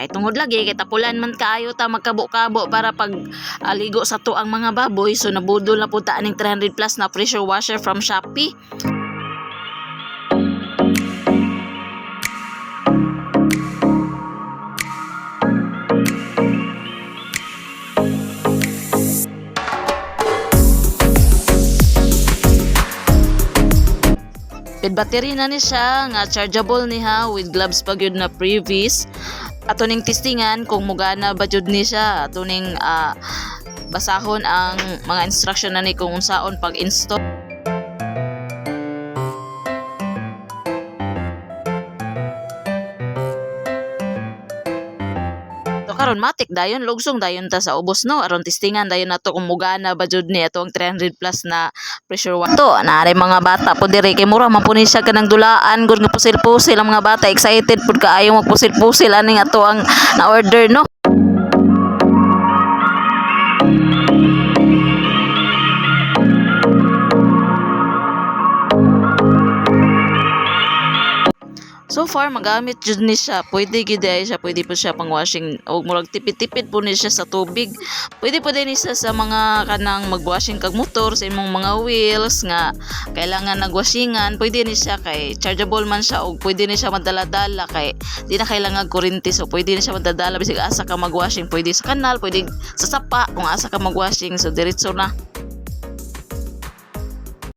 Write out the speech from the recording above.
Kay tungod lagi kay tapulan man kaayo ta magkabo-kabo para pag aligo sa to ang mga baboy. So nabudol na pud ta aning 300 plus na pressure washer from Shopee. With battery na ni siya nga chargeable niha with gloves pa gyud na previous. Ato ning testingan kung mugana ba jud ni siya. Ato ning basahon ang mga instruction na ni kung unsaon pag-install. Karon matik dayon lugsong dayon ta sa ubos no aron testingan dayon nato kung mugana ba jud ni atong 300 plus na pressure washer. To naare mga bata po diri kay mura man po ni siya kanang dulaan gud nga pusil-pusil ang mga bata excited pud kaayo magpusil-pusil aning ato ang na order no. So far magamit jud ni siya. Pwede gid ay siya, pwede po siya pang washing o murag tipid-tipid po ni siya sa tubig. Pwede po din siya sa mga kanang magwashing kag motor sa imong mga wheels nga kailangan nagwashingan. Pwede ni siya kay chargeable man siya o pwede ni siya madala-dala kay di na kailangan kuryente. So pwede ni siya madadala bisig asa ka magwashing, pwede sa kanal, pwede sa sapa kung asa ka magwashing. So diretso na.